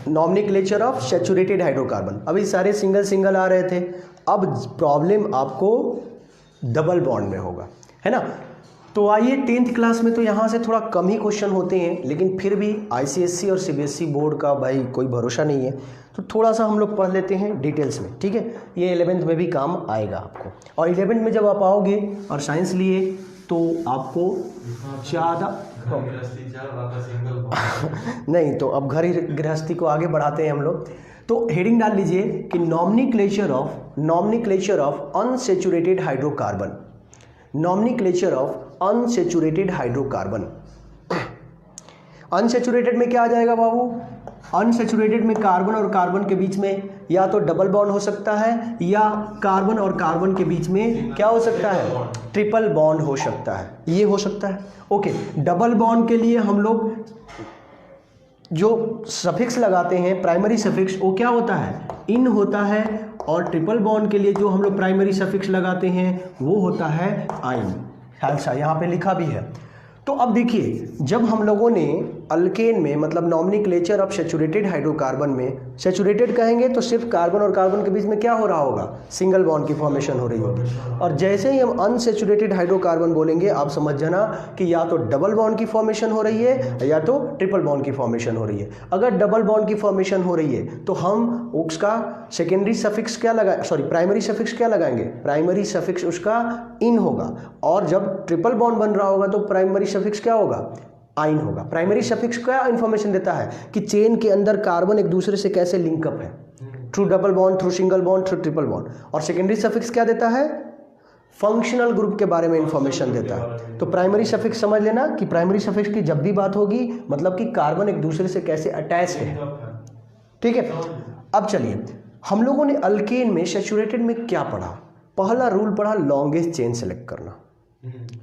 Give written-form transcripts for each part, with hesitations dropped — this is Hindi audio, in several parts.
Nomenclature of saturated hydrocarbon. अभी सारे सिंगल सिंगल आ रहे थे, अब प्रॉब्लम आपको डबल बॉन्ड में होगा, है ना। तो आइए 10th क्लास में तो यहाँ से थोड़ा कम ही क्वेश्चन होते हैं, लेकिन फिर भी ICSE और CBSE बोर्ड का भाई कोई भरोसा नहीं है, तो थोड़ा सा हम लोग पढ़ लेते हैं डिटेल्स में, ठीक है। ये 11th में भी काम आएगा आपको, और 11th में जब आप आओगे और साइंस लिए तो आपको ज़्यादा नहीं, तो अब घर गृहस्थी को आगे बढ़ाते हैं हम लोग। तो हेडिंग डाल लीजिए कि nomenclature of unsaturated hydrocarbon, nomenclature of unsaturated hydrocarbon. Unsaturated में क्या आ जाएगा बाबू? अनसैचुरेटेड में कार्बन और कार्बन के बीच में या तो डबल बॉन्ड हो सकता है, या कार्बन और कार्बन के बीच में क्या हो सकता है? ट्रिपल बॉन्ड हो सकता है, ये हो सकता है। ओके, डबल बॉन्ड के लिए हम लोग जो सफिक्स लगाते हैं, प्राइमरी सफिक्स, वो क्या होता है? इन होता है, और ट्रिपल बॉन्ड के लिए जो हम लोग प्राइमरी सफिक्स लगाते हैं वो होता है आइन। अच्छा, यहाँ पे लिखा भी है। तो अब देखिए, जब हम लोगों ने अल्केन में, मतलब नॉमेनक्लेचर ऑफ सैचुरेटेड हाइड्रोकार्बन में, सैचुरेटेड कहेंगे तो सिर्फ कार्बन और कार्बन के बीच में क्या हो रहा होगा? सिंगल बॉन्ड की फॉर्मेशन हो रही होगी। और जैसे ही हम अनसैचुरेटेड हाइड्रोकार्बन बोलेंगे, आप समझ जाना कि या तो डबल बॉन्ड की फॉर्मेशन हो रही है या तो ट्रिपल बॉन्ड की फॉर्मेशन हो रही है। अगर डबल बॉन्ड की फॉर्मेशन हो रही है तो हम उसका सेकेंडरी सफिक्स क्या प्राइमरी सफिक्स क्या लगाएंगे? प्राइमरी सफिक्स उसका इन होगा, और जब ट्रिपल बॉन्ड बन रहा होगा तो प्राइमरी सफिक्स क्या होगा? आइन होगा। प्राइमरी सफिक्स क्या इंफॉर्मेशन देता है कि चेन के अंदर कार्बन एक दूसरे से कैसे लिंकअप है, through double bond, through single bond, through triple bond. और सेकेंडरी सफिक्स क्या देता है? फंक्शनल ग्रुप के बारे में इंफॉर्मेशन देता है। तो प्राइमरी सफिक्स समझ लेना कि प्राइमरी सफिक्स की जब भी बात होगी, मतलब कि कार्बन एक दूसरे से कैसे अटैच्ड है, ठीक है। अब चलिए, हम लोगों ने अल्केन में सैचुरेटेड में क्या पढ़ा? पहला रूल पढ़ा, लॉन्गेस्ट चेन सेलेक्ट करना,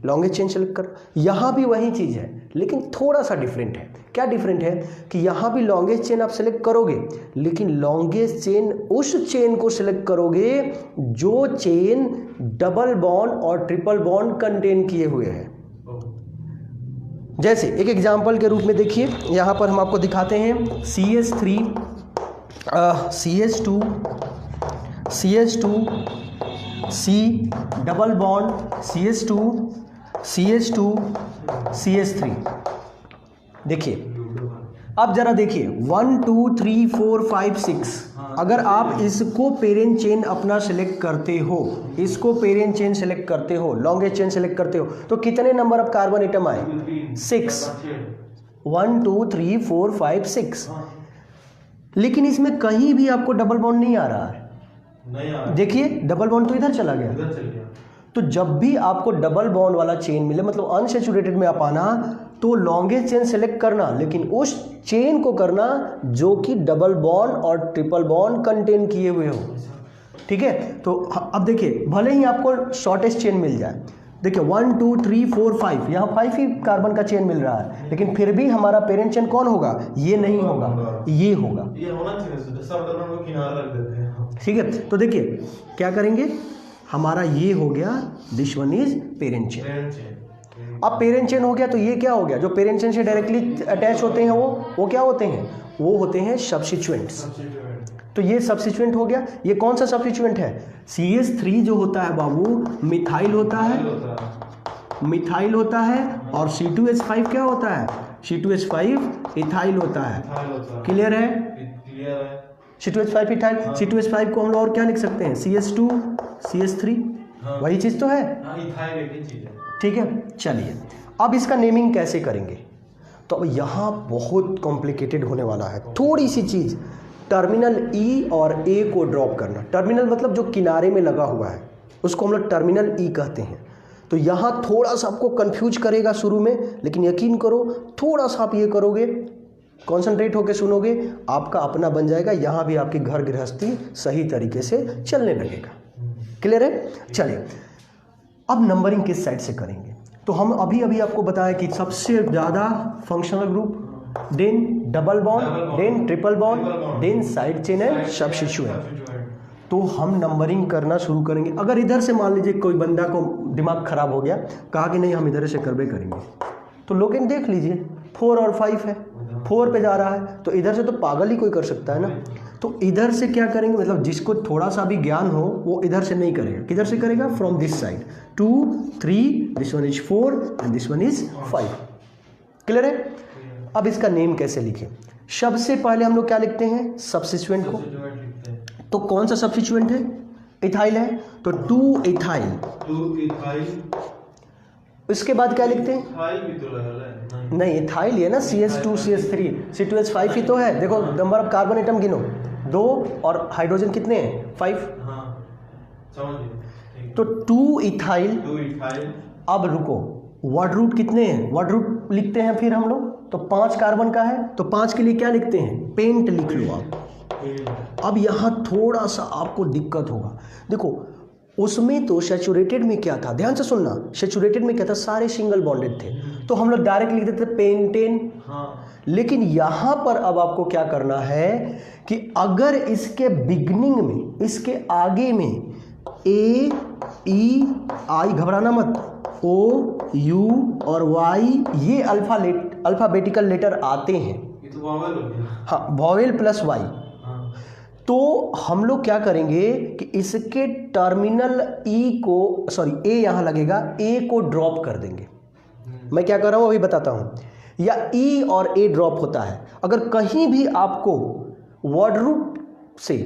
लॉन्गेस्ट चेन सेलेक्ट कर। यहाँ भी वही चीज़ है, लेकिन थोड़ा सा डिफरेंट है। क्या डिफरेंट है? कि यहाँ भी लॉन्गेस्ट चेन आप सेलेक्ट करोगे, लेकिन लॉन्गेस्ट चेन उस चेन को सेलेक्ट करोगे जो चेन डबल बॉन्ड और ट्रिपल बॉन्ड कंटेन किए हुए हैं। जैसे एक एग्जाम्पल के रूप में देखिए, यहाँ पर हम आपको दिखाते हैं CH3 CH2 CH2 C double bond CH2 CH2 CH3। देखिए, अब जरा देखिए 1 2 3 4 5 6, अगर आप इसको पेरेंट चेन अपना सेलेक्ट करते हो, इसको पेरेंट चेन सेलेक्ट करते हो, लॉन्गेस्ट चेन सेलेक्ट करते हो, तो कितने नंबर ऑफ कार्बन एटम आए? 6। 1 2 3 4 5 6। लेकिन इसमें कहीं भी आपको डबल बॉन्ड नहीं आ रहा है। देखिए, डबल बॉन्ड तो इधर चला गया। तो जब भी आपको डबल बॉन्ड वाला चेन मिले, मतलब अनसैचुरेटेड में आप आना, तो लॉन्गेस्ट चेन सेलेक्ट करना, लेकिन उस चेन को करना जो कि डबल बॉन्ड और ट्रिपल बॉन्ड कंटेन किए हुए हो, ठीक है। तो अब देखिए, भले ही आपको शॉर्टेस्ट चेन मिल जाए, देखिए 1 2 3 4 5, यहाँ 5 ही कार्बन का चेन मिल रहा है, लेकिन फिर भी हमारा पेरेंट चेन कौन होगा? ये नहीं होगा, ये होगा, ये होना चाहिए, सब कार्बन को किनारे रख देते हैं, ठीक है। तो देखिए क्या करेंगे, हमारा ये हो गया, this one is parent chain. अब पेरेंट चेन हो गया तो ये क्या हो गया? जो पेरेंट चेन से डायरेक्टली अटैच होते हैं वो क्या होते हैं? वो होते हैं सब्स्टिट्यूएंट्स। तो ये सब्स्टिट्यूएंट हो गया। ये कौन सा सब्स्टिट्यूएंट है? CH3 जो होता है बाबू, मिथाइल होता है, मिथाइल होता है, और C2H5 क्या होता है? C2H5 इथाइल होता है। क्लियर है? क्लियर है। C2H5 इथाइल, C2H5 को हम लोग और क्या लिख सकते हैं? CH2 CH3, वही चीज़ तो है, इथाइल एक ही चीज़ है, ठीक है। चलिए, अब इसका नेमिंग कैसे करेंगे? तो अब यहाँ बहुत कॉम्प्लिकेटेड होने वाला है। थोड़ी सी चीज़, टर्मिनल E और A को ड्रॉप करना। टर्मिनल मतलब जो किनारे में लगा हुआ है, उसको हम लोग टर्मिनल E कहते हैं। तो यहाँ थोड़ा सा आपको कंफ्यूज करेगा शुरू में, लेकिन यकीन करो, थोड़ा सा आप ये करोगे, कॉन्सेंट्रेट होकर सुनोगे, आपका अपना बन जाएगा। यहाँ भी आपकी घर गृहस्थी सही तरीके से चलने लगेगा। क्लियर है? चलिए, अब नंबरिंग किस साइड से करेंगे? तो हम अभी अभी आपको बताया कि सबसे ज़्यादा functional group, then double bond, then triple bond, then side chain and substituent. तो हम नंबरिंग करना शुरू करेंगे। अगर इधर से मान लीजिए कोई बंदा को दिमाग खराब हो गया, कहा कि नहीं हम इधर से करबे करेंगे, तो लोग देख लीजिए 4 और 5 है, 4 पे जा रहा है, तो इधर से तो पागल ही कोई कर सकता है ना। तो इधर से क्या करेंगे, मतलब जिसको थोड़ा सा भी ज्ञान हो वो इधर से नहीं करेगा, किधर से करेगा, from this side 2 3, this one is 4 and this one is 5। Clear है। अब इसका नेम कैसे लिखें, सबसे पहले हम लोग क्या लिखते हैं, सब्स्टिट्यूएंट को। तो कौन सा सब्स्टिट्यूएंट है, इथाइल है, तो 2 इथाइल। इसके बाद क्या लिखते हैं, नहीं इथाइल है ना, CH2 CH3 C2H5 ही तो है। देखो नंबर ऑफ कार्बन एटम गिनो, 2 और हाइड्रोजन कितने हैं, 5। तो 2 इथाइल। अब रुको, वर्ड रूट कितने हैं, वर्ड रूट लिखते हैं फिर हम लोग, तो 5 कार्बन का है, तो 5 के लिए क्या लिखते हैं, पेंट लिख लो आप। अब यहाँ थोड़ा सा आपको दिक्कत होगा, देखो उसमें तो सैचुरेटेड में क्या था, ध्यान से सुनना, सैचुरेटेड में क्या था, सारे सिंगल बॉन्डेड थे, तो हम लोग डायरेक्ट लिख देते पेंटेन। लेकिन यहाँ पर अब आपको क्या करना है कि अगर इसके बिगनिंग में, इसके आगे में A E I, घबराना मत, O U और Y ये अल्फाबेटिकल लेटर आते हैं, ये तो वॉवेल हो गया। हाँ वॉवेल प्लस Y। तो हम लोग क्या करेंगे कि इसके टर्मिनल E को, सॉरी A यहाँ लगेगा, A को ड्रॉप कर देंगे। मैं क्या कर रहा हूँ अभी बताता हूँ, या E और A ड्रॉप होता है। अगर कहीं भी आपको वर्ड रूट से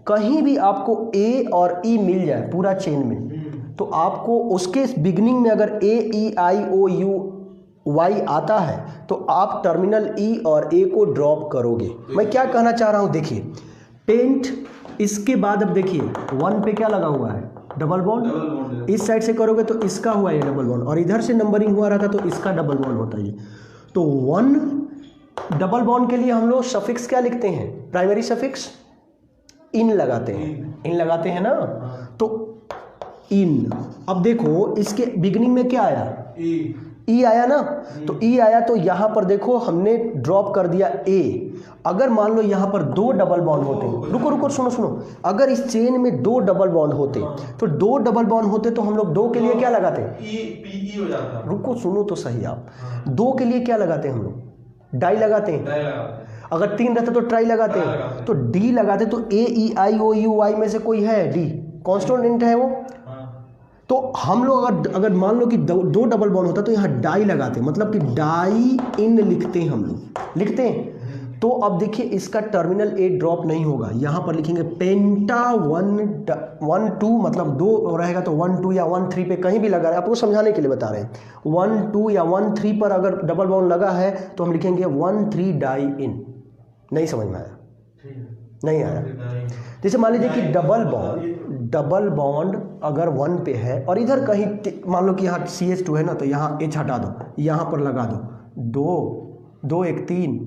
कहीं भी आपको A और E मिल जाए पूरा चेन में, तो आपको उसके बिगनिंग में अगर A E I O U Y आता है तो आप टर्मिनल E और A को ड्रॉप करोगे। मैं क्या कहना चाह रहा हूँ, देखिए पेंट, इसके बाद अब देखिए 1 पे क्या लगा हुआ है, डबल बॉन्ड। इस साइड से करोगे तो इसका हुआ ये डबल बॉन्ड, और इधर से नंबरिंग हुआ रहता तो इसका डबल बॉन्ड होता है। तो 1 डबल बॉन्ड के लिए हम लोग सफिक्स क्या लिखते हैं, प्राइमरी सफिक्स इन लगाते हैं, इन लगाते हैं ना, तो इन। अब देखो इसके बिगिनिंग में क्या आया, ई आया ना, तो ई आया तो यहाँ पर देखो हमने ड्रॉप कर दिया ए। अगर मान लो यहाँ पर 2 डबल बॉन्ड होते, रुको सुनो, अगर इस चेन में 2 डबल बॉन्ड होते, तो 2 डबल बॉन्ड होते तो हम लोग 2 के लिए क्या लगाते, PE हो जाता। रुको सुनो तो सही आप, 2 के लिए क्या लगाते हैं हम लोग, डाई लगाते हैं। अगर 3 रहते तो ट्राई लगाते हैं, तो डी लगाते। तो AEIOUI में से कोई है, डी कॉन्स्टेंट है वो। तो हम लोग अगर मान लो कि 2 डबल बॉन्ड होता तो यहाँ डाई लगाते, मतलब कि डाई इन लिखते हैं हम लोग, लिखते हैं। तो अब देखिए इसका टर्मिनल A ड्रॉप नहीं होगा, यहाँ पर लिखेंगे पेंटा 1 2, मतलब 2 रहेगा तो 1 2 या 1 3 पे कहीं भी लगा रहे, आपको समझाने के लिए बता रहे हैं। 1 2 या 1 3 पर अगर डबल बॉन्ड लगा है तो हम लिखेंगे 1 3 डाई इन। नहीं समझ में आया, नहीं आया। जैसे मान लीजिए कि डबल बॉन्ड अगर 1 पे है और इधर कहीं मान लो कि यहाँ CH2 है ना, तो यहाँ H हटा दो, यहाँ पर लगा दो, 2 1 3,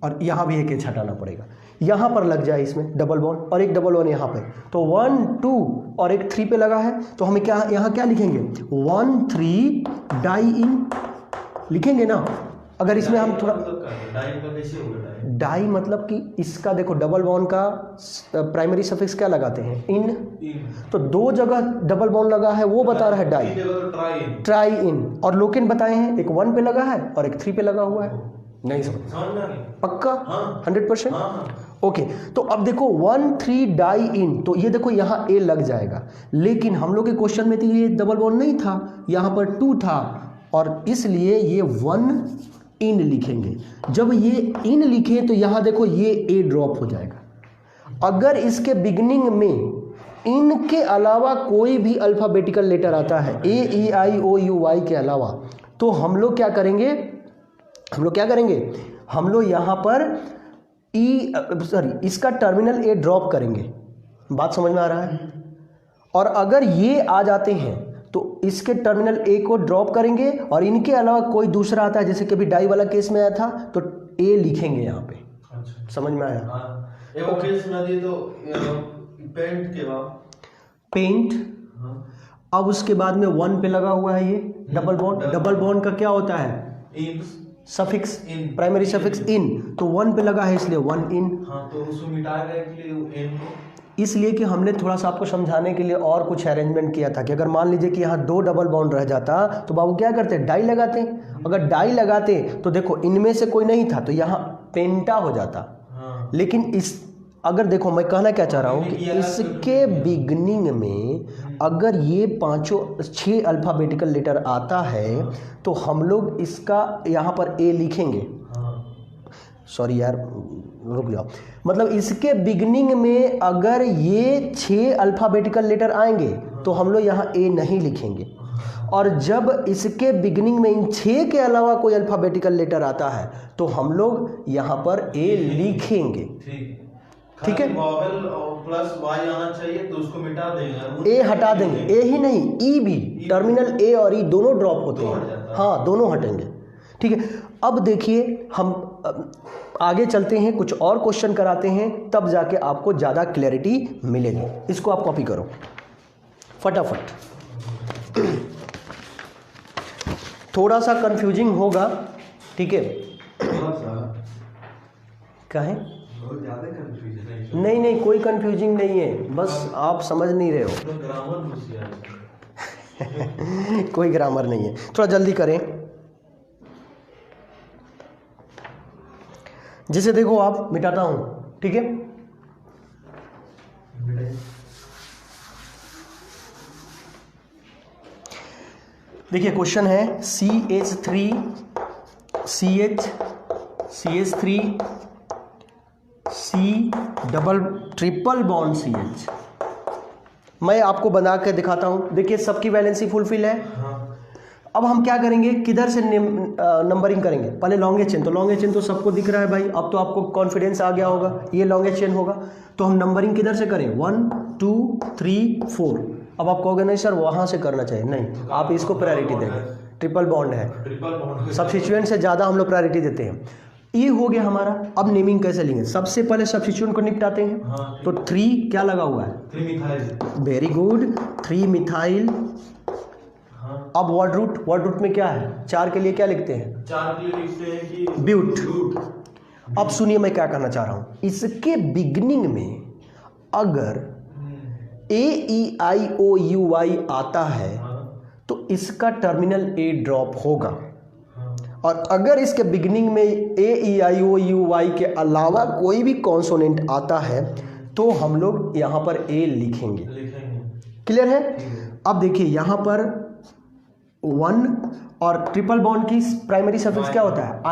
और यहाँ भी एक H हटाना पड़ेगा, यहाँ पर लग जाए इसमें डबल बॉन्ड, और एक डबल बॉन्ड यहाँ पे, तो 1 2 और एक 3 पे लगा है, तो हमें क्या यहाँ क्या लिखेंगे, 1 3 डाई इन लिखेंगे ना। अगर इसमें हम थोड़ा डाई मतलब कि इसका देखो डबल बॉन्ड का प्राइमरी सफिक्स क्या लगाते हैं, इन। तो 2 जगह डबल बॉन्ड लगा है वो बता रहा है डाई, ट्राई इन। और लोकेन बताए हैं, एक 1 पे लगा है और एक 3 पे लगा हुआ है। नहीं समझ पक्का 100%। ओके, तो अब देखो 1 3 डाई इन, तो ये देखो यहाँ ए लग जाएगा, लेकिन हम लोग के क्वेश्चन में तो ये डबल बॉन्ड नहीं था, यहाँ पर 2 था, और इसलिए ये 1 इन लिखेंगे। जब ये इन लिखे तो यहाँ देखो ये ए ड्रॉप हो जाएगा। अगर इसके बिगनिंग में इन के अलावा कोई भी अल्फाबेटिकल लेटर आता है, AEIOUY के अलावा, तो हम लोग क्या करेंगे, हम लोग यहाँ पर इसका टर्मिनल A ड्रॉप करेंगे। बात समझ में आ रहा है। और अगर ये आ जाते हैं तो इसके टर्मिनल A को ड्रॉप करेंगे, और इनके अलावा कोई दूसरा आता है, जैसे कि अभी डाई वाला केस में आया था, तो A लिखेंगे यहाँ पे। अच्छा, समझ में आया। केस में दिए तो पेंट के बाद पेंट। अब उसके बाद में 1 पे लगा हुआ है ये डबल बॉन्ड। डबल बॉन्ड का क्या होता है, सफिक्स, प्राइमरी सफिक्स इन, तो 1 पे लगा है इसलिए 1 इन। हाँ, तो उसको मिटाएगा इसलिए एन को इसलिए कि हमने थोड़ा सा आपको समझाने के लिए और कुछ अरेंजमेंट किया था कि अगर मान लीजिए कि यहाँ 2 डबल बॉन्ड रह जाता तो बाबू क्या करते, डाई लगाते। अगर डाई लगाते तो देखो इनमें से कोई नहीं था तो यहाँ पेंटा हो जाता। हाँ। लेकिन इस अगर देखो मैं कहना क्या चाह रहा हूँ कि इसके बिगनिंग में अगर ये 6 अल्फ़ाबेटिकल लेटर आता है तो हम लोग इसका यहाँ पर ए लिखेंगे। सॉरी यार रुक जाओ, मतलब इसके बिगनिंग में अगर ये 6 अल्फ़ाबेटिकल लेटर आएंगे तो हम लोग यहाँ ए नहीं लिखेंगे, और जब इसके बिगनिंग में इन 6 के अलावा कोई अल्फ़ाबेटिकल लेटर आता है तो हम लोग यहाँ पर ए लिखेंगे। ठीक है, वॉवेल प्लस वाई आना चाहिए तो उसको मिटा देंगे, ए हटा देंगे। ए ही नहीं, ई भी, टर्मिनल ए और ई दोनों ड्रॉप होते हैं। हाँ, दोनों हटेंगे। ठीक है, अब देखिए हम आगे चलते हैं, कुछ और क्वेश्चन कराते हैं, तब जाके आपको ज़्यादा क्लैरिटी मिलेगी। इसको आप कॉपी करो फटाफट। थोड़ा सा कंफ्यूजिंग होगा, ठीक है? कहें नहीं, कोई कंफ्यूजिंग नहीं है, बस आप समझ नहीं रहे हो। कोई ग्रामर नहीं है, थोड़ा जल्दी करें। जिसे देखो आप मिटाता हूं, ठीक है? देखिए क्वेश्चन है CH3 C double triple bond CH। मैं आपको बना के दिखाता हूं। देखिए सबकी वैलेंसी फुलफिल है। अब हम क्या करेंगे, किधर से नंबरिंग करेंगे? पहले लॉन्गेस्ट चेन, तो लॉन्गेस्ट चेन तो सबको दिख रहा है भाई, अब तो आपको कॉन्फिडेंस आ गया होगा, ये लॉन्गेस्ट चेन होगा। तो हम नंबरिंग किधर से करें? 1 2 3 4। अब आप कहोगे नहीं सर वहाँ से करना चाहिए, नहीं, आप इसको प्रायोरिटी देंगे। ट्रिपल बॉन्ड है, सब्स्टिट्यूएंट से ज़्यादा हम लोग प्रायोरिटी देते हैं। ये हो गया हमारा। अब नेमिंग कैसे लेंगे? सबसे पहले सब्स्टिट्यूएंट को निपटाते हैं। तो 3 क्या लगा हुआ है? 3 मिथाइल। Very good, 3 methyl. अब वर्ड रूट में क्या है? 4 के लिए क्या लिखते हैं? 4 के लिए लिखते हैं कि ब्यूट। अब सुनिए मैं क्या कहना चाह रहा हूं, इसके बिगनिंग में अगर AEIOUI आता है तो इसका टर्मिनल ए ड्रॉप होगा, और अगर इसके बिगनिंग में AEIOUI के अलावा कोई भी कॉन्सोनेंट आता है तो हम लोग यहाँ पर ए लिखेंगे। क्लियर है? अब देखिए यहाँ पर 1 और ट्रिपल बॉन्ड की प्राइमरी सफिक्स क्या होता है?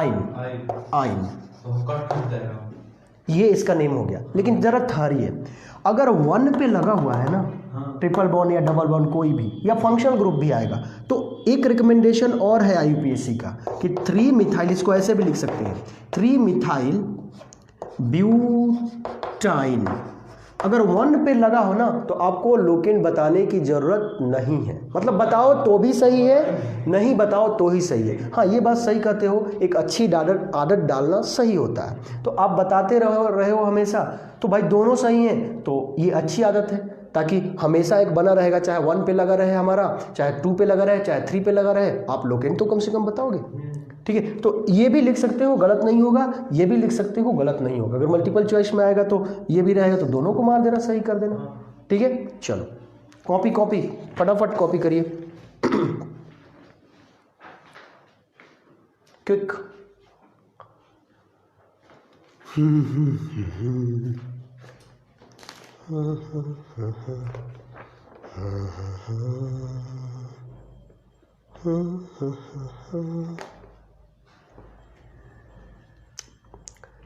आइन। ये इसका नेम हो गया। लेकिन जरा ठहरिए, अगर 1 पे लगा हुआ है ना, ट्रिपल बॉन्ड या डबल बॉन्ड कोई भी, या फंक्शनल ग्रुप भी आएगा, तो एक रिकमेंडेशन और है IUPAC का कि 3 मिथाइल, इसको ऐसे भी लिख सकते हैं 3 मिथाइल ब्यूटाइन। अगर 1 पे लगा हो ना तो आपको लोकेंट बताने की ज़रूरत नहीं है, मतलब बताओ तो भी सही है, नहीं बताओ तो ही सही है। हाँ, ये बात सही कहते हो, एक अच्छी आदत डालना सही होता है। तो आप बताते रहे हो हमेशा, तो भाई दोनों सही हैं, तो ये अच्छी आदत है, ताकि हमेशा एक बना रहेगा, चाहे 1 पे लगा रहे हमारा, चाहे 2 पे लगा रहे, चाहे 3 पे लगा रहे, आप लोकेंट तो कम से कम बताओगे। ठीक है, तो ये भी लिख सकते हो, गलत नहीं होगा, ये भी लिख सकते हो, गलत नहीं होगा। अगर मल्टीपल चॉइस में आएगा तो ये भी रहेगा, तो दोनों को मार देना, सही कर देना। ठीक है, चलो कॉपी फटाफट कॉपी करिए। क्विक।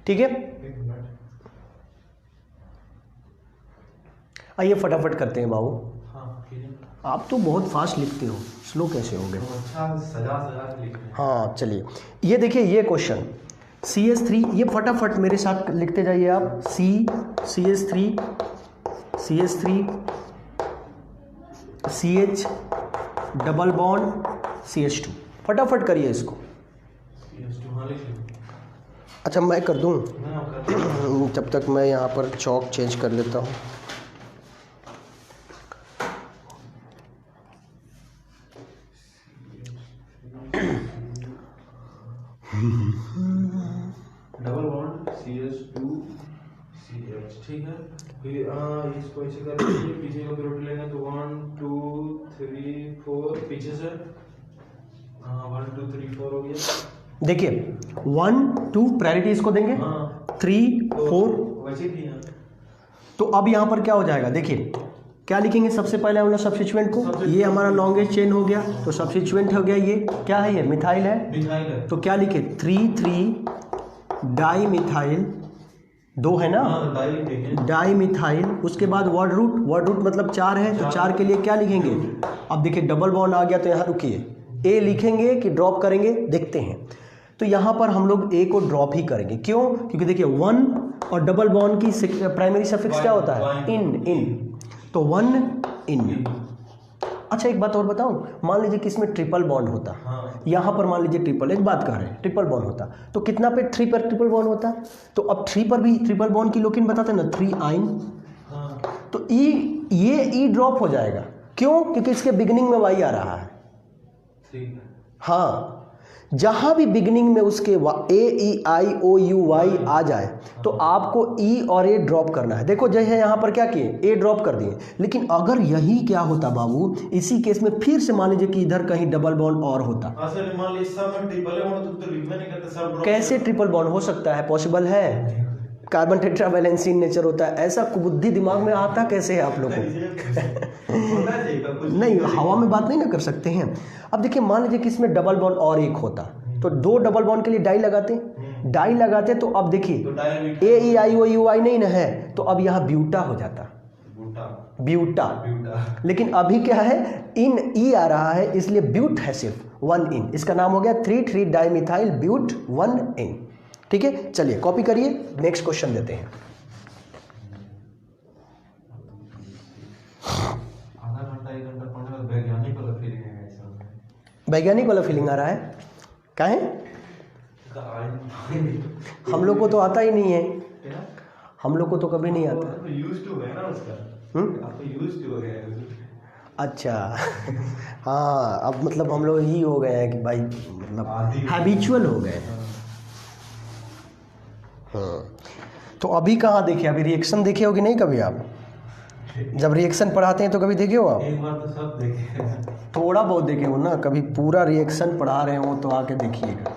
ठीक है, आइए फटाफट करते हैं बाबू। आप तो बहुत फास्ट लिखते हो, स्लो कैसे हो गए? हाँ चलिए, ये देखिए ये क्वेश्चन CH3, ये फटाफट मेरे साथ लिखते जाइए आप। CH3 CH double bond CH2, फटाफट करिए इसको। अच्छा मैं कर दूं? जब तक मैं यहाँ पर चौक चेंज कर लेता हूँ। डबल बॉन्ड CH2 CH, ठीक है। इसको ऐसे कर लीजिए, पीछे का प्रोडक्ट लेंगे तो 1 2 3 4 पीछे से 1 2 3 4 हो गया। देखिए 1 2 प्रायोरिटी इसको देंगे, 3 4 वैसे भी है। तो अब यहाँ पर क्या हो जाएगा, देखिए क्या लिखेंगे सबसे पहले हम लोग सब्स्टिट्यूएंट को, ये हमारा लॉन्गेस्ट चेन हो गया तो सब्स्टिट्यूएंट हो गया, ये क्या है, ये मिथाइल है, तो क्या लिखे 3 डाई मिथाइल, 2 है ना, डाई मिथाइल। उसके बाद वर्ड रूट मतलब 4 है, तो 4 के लिए क्या लिखेंगे, अब देखिए डबल बॉन्ड आ गया तो यहाँ रुकिए, ए लिखेंगे कि ड्रॉप करेंगे, देखते हैं। तो यहाँ पर हम लोग ए को ड्रॉप ही करेंगे, क्यों, क्योंकि देखिए 1 और डबल बॉन्ड की प्राइमरी सफिक्स क्या होता है, इन, तो 1 इन। अच्छा एक बात और बताऊं, मान लीजिए कि इसमें ट्रिपल बॉन्ड होता, यहाँ पर मान लीजिए ट्रिपल, एक बात कह रहे हैं ट्रिपल बॉन्ड होता तो कितना पे 3 पर ट्रिपल बॉन्ड होता, तो अब 3 पर भी ट्रिपल बॉन्ड की लोकिन बताते ना, 3 आइन, तो ये ई ड्रॉप हो जाएगा, क्यों, क्योंकि इसके बिगिनिंग में वाई आ रहा है। हाँ, जहां भी बिगिनिंग में उसके ए ई आई ओ यू वाई आ जाए तो आपको ई और ए ड्रॉप करना है। देखो जैसे यहाँ पर क्या किए, ए ड्रॉप कर दिए, लेकिन अगर यही क्या होता बाबू, इसी केस में फिर से मान लीजिए कि इधर कहीं डबल बॉन्ड और होता, कैसे ट्रिपल बॉन्ड हो सकता है, पॉसिबल है, कार्बन टेट्रावैलेंसी इन नेचर होता है, ऐसा कुबुद्धि दिमाग में आता कैसे है आप लोगों को नहीं, हवा में बात नहीं ना कर सकते हैं। अब देखिए मान लीजिए कि इसमें डबल बॉन्ड और एक होता, तो 2 डबल बॉन्ड के लिए डाई लगाते, तो अब देखिए ए ई आई ओ यू आई नहीं ना है, तो अब यहाँ ब्यूटा हो जाता, ब्यूटा, लेकिन अभी क्या है, इन ई आ रहा है, इसलिए ब्यूट है सिर्फ 1 इन, इसका नाम हो गया 3 डाई मिथाइल ब्यूट 1 इन। ठीक है, चलिए कॉपी करिए, नेक्स्ट क्वेश्चन देते हैं। वैज्ञानिक वाला फीलिंग आ रहा है, क्या है, हम लोग को तो आता ही नहीं है, हम लोग को तो कभी नहीं आता। अच्छा हाँ, अब मतलब हम लोग ही हो गए हैं कि भाई मतलब हैबिचुअल हो गए। हाँ, तो अभी कहाँ देखे, अभी रिएक्शन देखे हो कि नहीं कभी आप, जब रिएक्शन पढ़ाते हैं तो कभी देखे हो आप, एक बार तो सब देखे, थोड़ा बहुत देखे हो ना, कभी पूरा रिएक्शन पढ़ा रहे हो तो आके देखिएगा।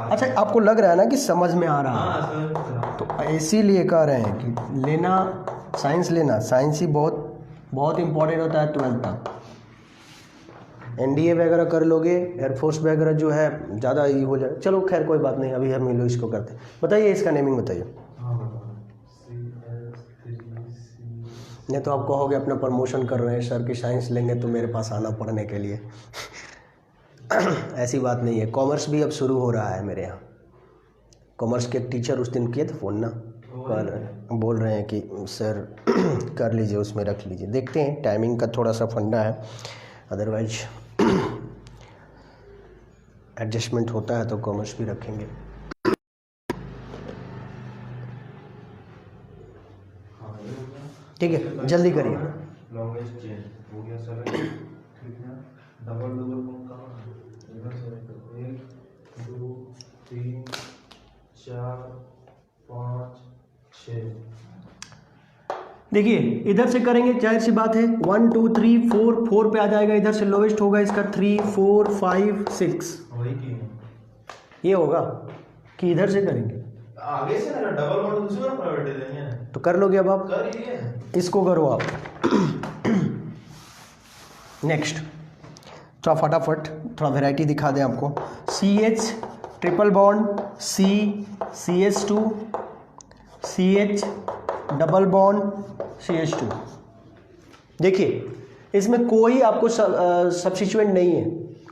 अच्छा आपको लग रहा है ना कि समझ में आ रहा है, तो इसीलिए कह रहे हैं कि लेना साइंस, साइंस ही बहुत इम्पोर्टेंट होता है 12th तक। एनडीए वगैरह कर लोगे, एयरफोर्स वगैरह जो है ज़्यादा ही हो जाए, चलो खैर कोई बात नहीं, अभी हम लोग इसको करते हैं। बताइए इसका नेमिंग बताइए, नहीं तो आप कहोगे अपना प्रमोशन कर रहे हैं सर की, साइंस लेंगे तो मेरे पास आना पढ़ने के लिए ऐसी बात नहीं है, कॉमर्स भी अब शुरू हो रहा है मेरे यहाँ। कॉमर्स के एक टीचर उस दिन किए थे फ़ोन ना, बोल रहे हैं कि सर कर लीजिए, उसमें रख लीजिए, देखते हैं, टाइमिंग का थोड़ा सा फंडा है, अदरवाइज एडजस्टमेंट होता है तो कॉमर्स भी रखेंगे। ठीक है, जल्दी करिए। लॉन्गेस्ट चेन हो गया सर, डबल बॉन्ड कहाँ है, इधर से 1 2 3 4 5 6। देखिए इधर से करेंगे, जाहिर सी बात है 1 2 3 4 पे आ जाएगा, इधर से लोवेस्ट होगा इसका 3 4 5 6, वही की ये होगा कि इधर से करेंगे, आगे से ना डबल बॉन्ड दूसरा प्रायोरिटी देंगे, तो कर लोगे। अब आप कर लीजिए, इसको करो आप नेक्स्ट, थोड़ा फटाफट, थोड़ा वैरायटी दिखा दें आपको। CH triple bond, CH2 CH double bond CH2। देखिए इसमें कोई आपको सब्स्टिट्यूएंट नहीं है,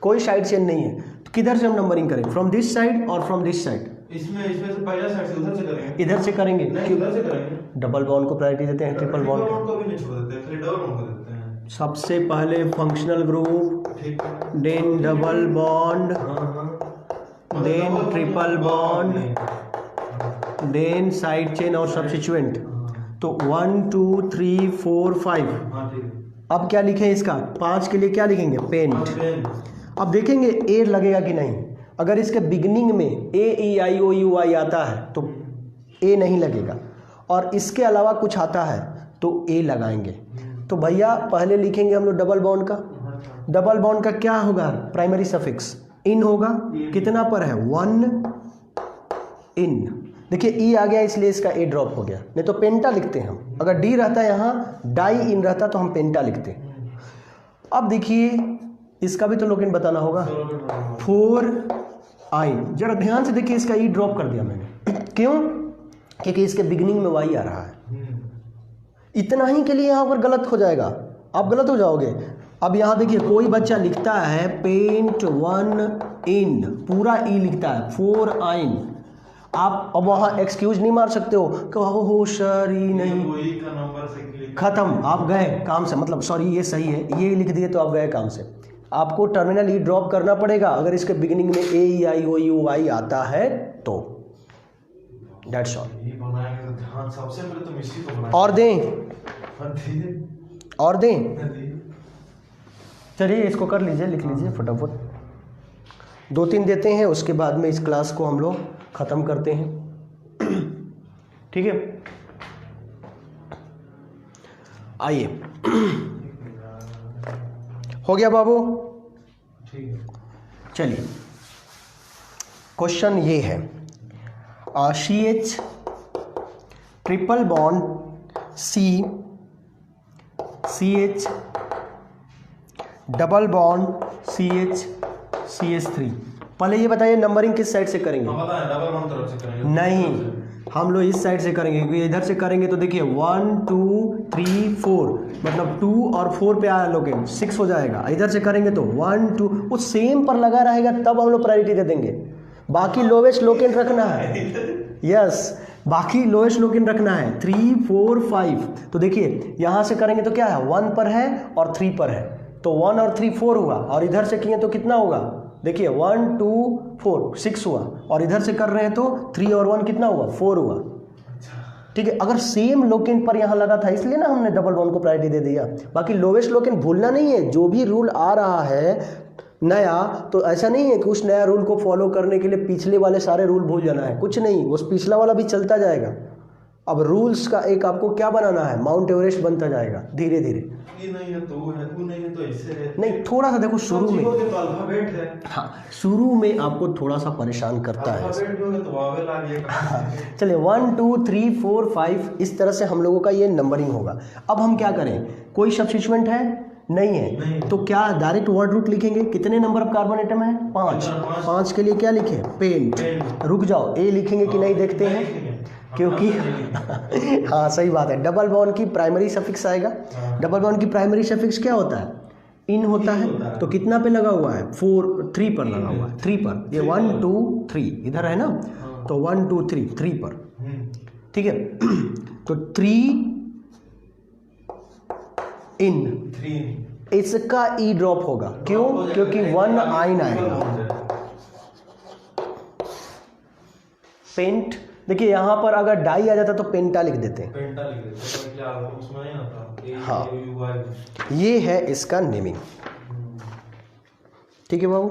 कोई साइड चेन नहीं है, तो किधर से हम नंबरिंग करेंगे, फ्रॉम दिस साइड और फ्रॉम दिस साइड। इसमें से पहला साइड से उधर से करेंगे, इधर से करेंगे, नहीं इधर से करेंगे, डबल बॉन्ड को प्रायोरिटी देते हैं, ट्रिपल बॉन्ड को भी नहीं छोड़ देते, फिर डबल बॉन्ड को देते हैं। सबसे पहले फंक्शनल ग्रुप, ठीक है, then double bond, then triple bond, then side chain और सब्स्टिट्यूएंट। तो 1 2 3 4 5। हाँ ठीक है, अब क्या लिखें इसका, 5 के लिए क्या लिखेंगे, पेंट। अब देखेंगे ए लगेगा कि नहीं, अगर इसके बिगनिंग में ए ई आई ओ यू आई आता है तो ए नहीं लगेगा, और इसके अलावा कुछ आता है तो ए लगाएंगे। तो भैया पहले लिखेंगे हम लोग डबल बॉन्ड का। डबल बॉन्ड का क्या होगा? प्राइमरी सफिक्स इन होगा। कितना पर है? 1 इन। देखिए ई आ गया इसलिए इसका ए ड्रॉप हो गया, नहीं तो पेंटा लिखते हैं हम। अगर डी रहता है यहाँ, डाई इन रहता तो हम पेंटा लिखते। अब देखिए इसका भी तो लोकेंट बताना होगा। 4 आइन। जरा ध्यान से देखिए, इसका ई ड्रॉप कर दिया मैंने। क्यों? क्योंकि इसके बिगिनिंग में वाई आ रहा है। इतना ही के लिए यहाँ पर गलत हो जाएगा, आप गलत हो जाओगे। अब यहाँ देखिए कोई बच्चा लिखता है पेंट 1 इन, पूरा ई लिखता है 4 आइन। आप अब वहाँ एक्सक्यूज नहीं मार सकते हो कि हो सर ई नहीं, खत्म, आप गए काम से। मतलब सॉरी ये सही है, ये लिख दिए तो आप गए काम से। आपको टर्मिनल ई ड्रॉप करना पड़ेगा अगर इसके बिगिनिंग में ए ई आई ओ यू वाई आता है तो। That's all. और दें और दें, चलिए इसको कर लीजिए, लिख लीजिए फटाफट। 2-3 देते हैं, उसके बाद में इस क्लास को हम लोग ख़त्म करते हैं। ठीक है, आइए। हो गया बाबू? ठीक है। चलिए क्वेश्चन ये है, CH triple bond CH double bond CH3। पहले ये बताइए नंबरिंग किस साइड से करेंगे? डबल बॉन्ड तरफ से करेंगे। नहीं, हम लोग इस साइड से करेंगे, क्योंकि इधर से करेंगे तो देखिए 1 2 3 4, मतलब 2 और 4 पे आया लोकेंट 6 हो जाएगा। इधर से करेंगे तो 1 2, वो सेम पर लगा रहेगा तब हम लोग प्रायोरिटी दे देंगे। बाकी लोवेस्ट लोकेंट रखना है। यस, बाकी लोएस्ट लोकेंट रखना है 3 4 5। तो देखिए यहाँ से करेंगे तो क्या है, 1 पर है और 3 पर है, तो 1 और 3 4 हुआ, और इधर से किए तो कितना होगा? देखिए 1 2 4 6 हुआ, और इधर से कर रहे हैं तो 3 और 1 कितना हुआ? 4 हुआ। ठीक है, अगर सेम लोकेंट पर यहाँ लगा था इसलिए ना हमने डबल बॉन्ड को प्रायोरिटी दे दिया। बाकी लोवेस्ट लोकेंट भूलना नहीं है, जो भी रूल आ रहा है नया, तो ऐसा नहीं है कि उस नया रूल को फॉलो करने के लिए पिछले वाले सारे रूल भूल जाना है, कुछ नहीं, वो पिछला वाला भी चलता जाएगा। अब रूल्स का एक आपको क्या बनाना है, माउंट एवरेस्ट बनता जाएगा धीरे धीरे। ये नहीं है तो वो है, वो नहीं है तो ऐसे है। नहीं, थोड़ा सा देखो शुरू में, तो अल्फाबेट है। हाँ शुरू में आपको थोड़ा सा परेशान करता है। अल्फाबेट होगा तो वावेल आ गया। चलिए 1 2 3 4 5 इस तरह से हम लोगों का ये नंबरिंग होगा। अब हम क्या करें, कोई सब्स्टिट्यूएंट है नहीं है, नहीं। तो क्या डायरेक्ट वर्ड रूट लिखेंगे? कितने नंबर ऑफ कार्बन एटम है? 5। 5 के लिए क्या लिखे? पेंट। रुक जाओ, ए लिखेंगे कि नहीं देखते हैं, क्योंकि हाँ सही बात है, डबल बॉन्ड की प्राइमरी सफिक्स आएगा। डबल बॉन्ड की प्राइमरी सफिक्स क्या होता है? इन होता है। तो कितना पे लगा हुआ है? 3 पर लगा हुआ है, 3 पर। ये 1 2 3 इधर है ना, तो 1 2 3 पर। ठीक है, तो 3 इन, इसका ई ड्रॉप होगा। क्यों? क्योंकि 1 आइन आएगा। पेंट, देखिए यहाँ पर अगर डाई आ जाता तो पेंटा लिख देते हैं। पेंटा लिख देते हैं, क्या उसमें नहीं आता। हाँ, ये है इसका नेमिंग। ठीक है बाबू।